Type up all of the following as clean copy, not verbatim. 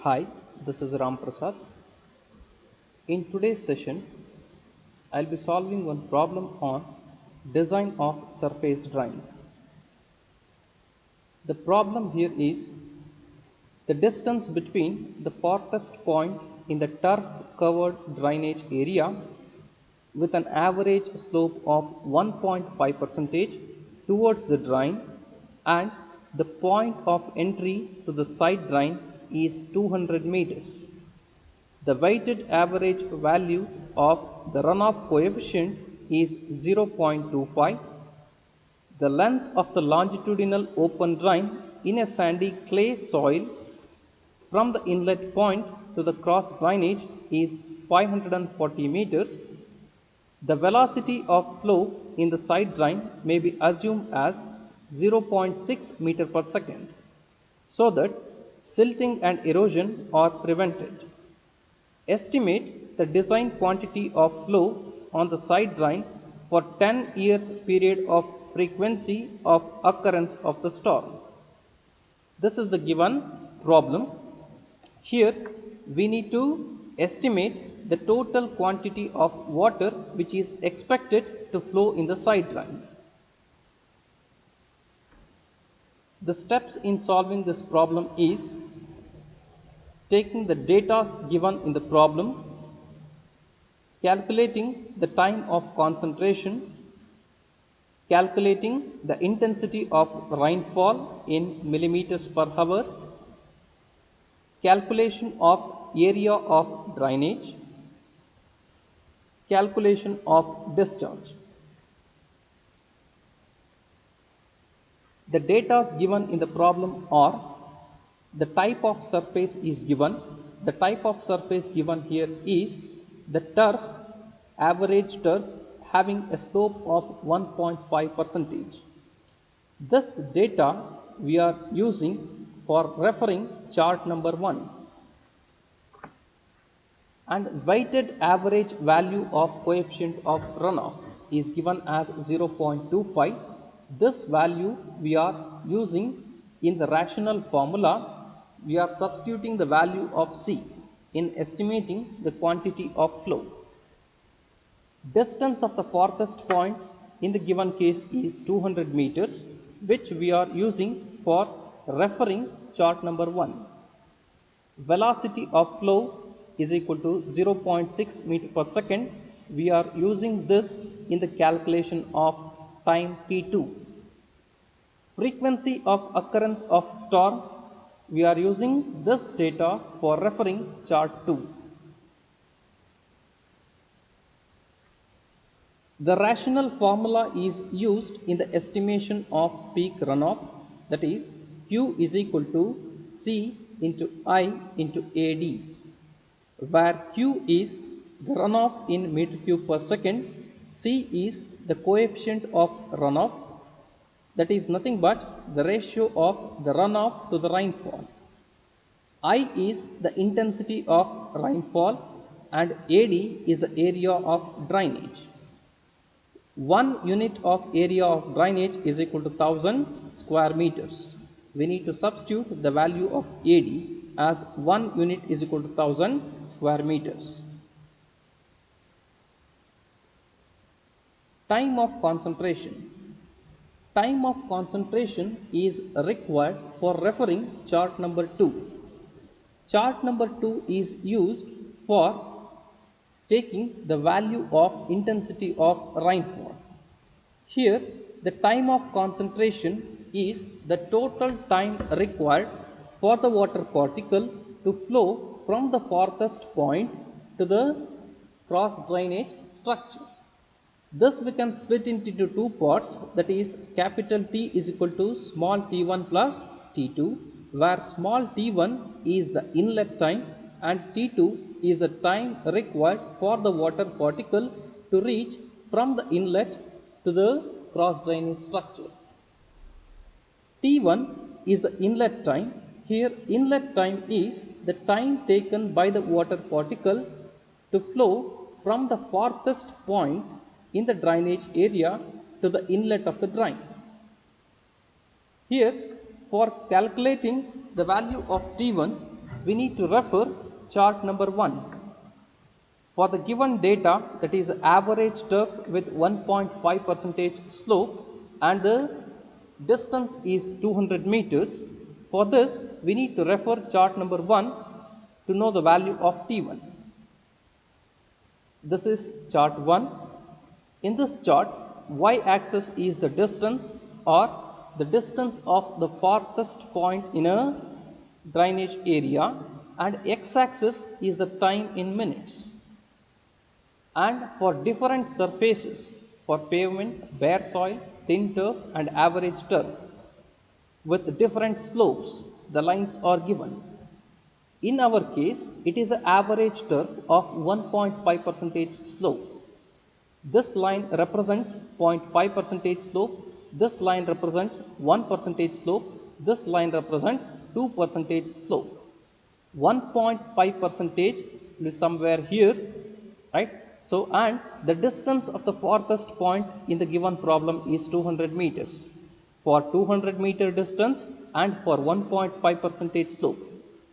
Hi, this is Ram Prasad. In today's session, I'll be solving one problem on design of surface drains. The problem here is the distance between the farthest point in the turf covered drainage area with an average slope of 1.5% towards the drain and the point of entry to the side drain is 200 meters. The weighted average value of the runoff coefficient is 0.25. The length of the longitudinal open drain in a sandy clay soil from the inlet point to the cross drainage is 540 meters. The velocity of flow in the side drain may be assumed as 0.6 meter per second so that silting and erosion are prevented. Estimate the design quantity of flow on the side drain for 10 years period of frequency of occurrence of the storm. This is the given problem. Here we need to estimate the total quantity of water which is expected to flow in the side drain. The steps in solving this problem is taking the data given in the problem, calculating the time of concentration, calculating the intensity of rainfall in millimeters per hour, calculation of area of drainage, calculation of discharge. The data given in the problem are the type of surface is given. The type of surface given here is the turf, average turf having a slope of 1.5%. This data we are using for referring chart number 1. And weighted average value of coefficient of runoff is given as 0.25. This value we are using in the rational formula. We are substituting the value of C in estimating the quantity of flow. Distance of the farthest point in the given case is 200 meters, which we are using for referring chart number 1. Velocity of flow is equal to 0.6 meter per second. We are using this in the calculation of time T2. Frequency of occurrence of storm, we are using this data for referring chart 2. The rational formula is used in the estimation of peak runoff, that is Q is equal to C into I into AD, where Q is the runoff in meter cube per second, C is the coefficient of runoff, that is nothing but the ratio of the runoff to the rainfall. I is the intensity of rainfall and AD is the area of drainage. 1 unit of area of drainage is equal to 1000 square meters. We need to substitute the value of AD as 1 unit is equal to 1000 square meters. Time of concentration. Time of concentration is required for referring chart number 2. Chart number 2 is used for taking the value of intensity of rainfall. Here the time of concentration is the total time required for the water particle to flow from the farthest point to the cross drainage structure. This we can split into two parts, that is capital T is equal to small t1 plus t2, where small t1 is the inlet time and t2 is the time required for the water particle to reach from the inlet to the cross drainage structure. T1 is the inlet time. Here inlet time is the time taken by the water particle to flow from the farthest point in the drainage area to the inlet of the drain. Here for calculating the value of T1, we need to refer chart number 1. For the given data, that is average turf with 1.5% slope and the distance is 200 meters. For this, we need to refer chart number 1 to know the value of T1. This is chart 1. In this chart, y-axis is the distance or the distance of the farthest point in a drainage area, and x-axis is the time in minutes. And for different surfaces, for pavement, bare soil, thin turf and average turf, with different slopes, the lines are given. In our case, it is an average turf of 1.5% slope. This line represents 0.5% slope, this line represents 1% slope, this line represents 2% slope. 1.5% is somewhere here, right? So, and the distance of the farthest point in the given problem is 200 meters. For 200 meter distance and for 1.5% slope,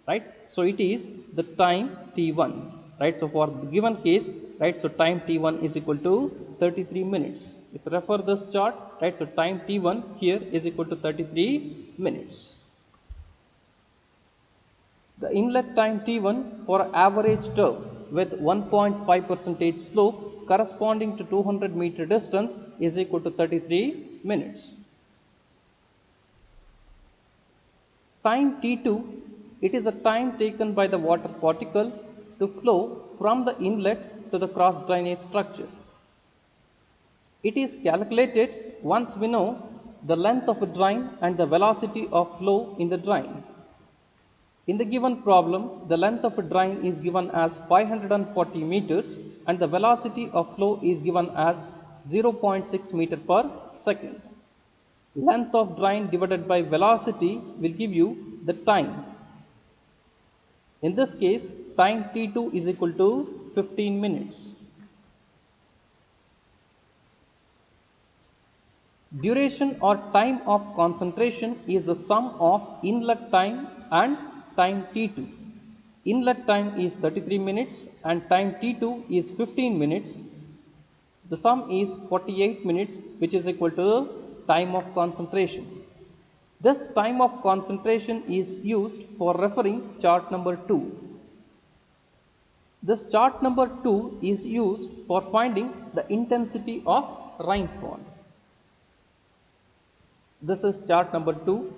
right? So, it is the time T1, right? So, for the given case, right? So, time T1 is equal to 33 minutes. If you refer this chart, right? So, time T1 here is equal to 33 minutes. The inlet time T1 for average turf with 1.5% slope corresponding to 200 meter distance is equal to 33 minutes. Time T2, it is the time taken by the water particle to flow from the inlet to the cross drainage structure. It is calculated once we know the length of a drain and the velocity of flow in the drain. In the given problem, the length of a drain is given as 540 meters and the velocity of flow is given as 0.6 meter per second. Length of drain divided by velocity will give you the time. In this case, time T2 is equal to 15 minutes. Duration or time of concentration is the sum of inlet time and time T2. Inlet time is 33 minutes and time T2 is 15 minutes. The sum is 48 minutes, which is equal to time of concentration. This time of concentration is used for referring chart number 2. This chart number 2 is used for finding the intensity of rainfall. This is chart number 2.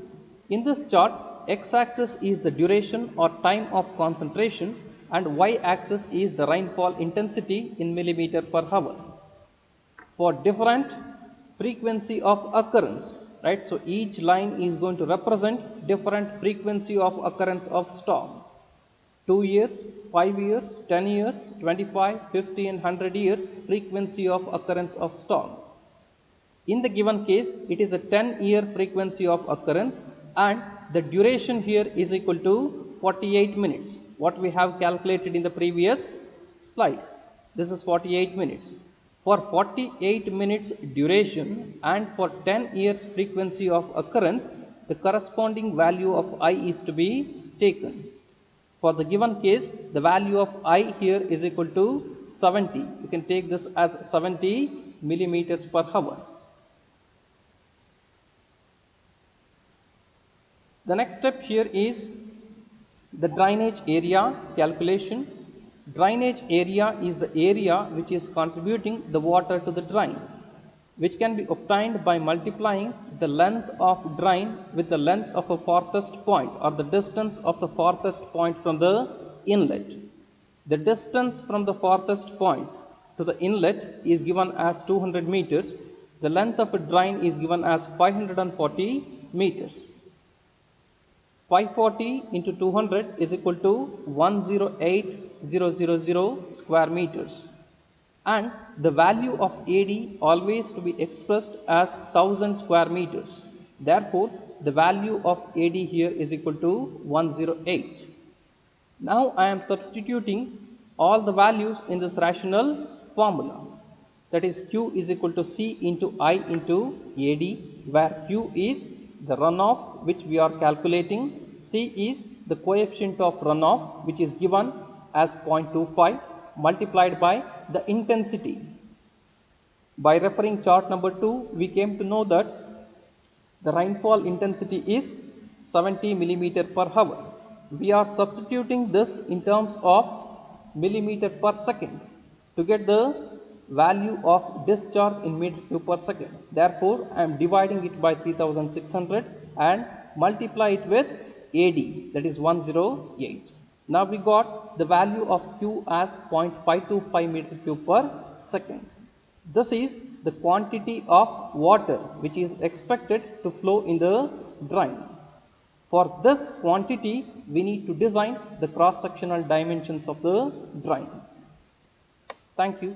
In this chart, x-axis is the duration or time of concentration and y-axis is the rainfall intensity in millimeter per hour. For different frequency of occurrence, right? So, each line is going to represent different frequency of occurrence of storm. 2 years, 5 years, 10 years, 25, 50 and 100 years frequency of occurrence of storm. In the given case, it is a 10-year frequency of occurrence and the duration here is equal to 48 minutes. What we have calculated in the previous slide. This is 48 minutes. For 48 minutes duration and for 10 years frequency of occurrence, the corresponding value of I is to be taken. For the given case, the value of I here is equal to 70. You can take this as 70 millimeters per hour. The next step here is the drainage area calculation. Drainage area is the area which is contributing the water to the drain, which can be obtained by multiplying the length of drain with the length of a farthest point or the distance of the farthest point from the inlet. The distance from the farthest point to the inlet is given as 200 meters. The length of a drain is given as 540 meters. 540 into 200 is equal to 108,000 square meters, and the value of AD always to be expressed as 1000 square meters. Therefore, the value of AD here is equal to 108. Now I am substituting all the values in this rational formula, that is Q is equal to C into I into AD, where Q is the runoff which we are calculating, C is the coefficient of runoff, which is given as 0.25 multiplied by the intensity. By referring chart number 2, we came to know that the rainfall intensity is 70 millimeter per hour. We are substituting this in terms of millimeter per second to get the value of discharge in meter cube per second. Therefore, I am dividing it by 3600 and multiply it with AD, that is 108. Now we got the value of Q as 0.525 meter cube per second. This is the quantity of water which is expected to flow in the drain. For this quantity, we need to design the cross-sectional dimensions of the drain. Thank you.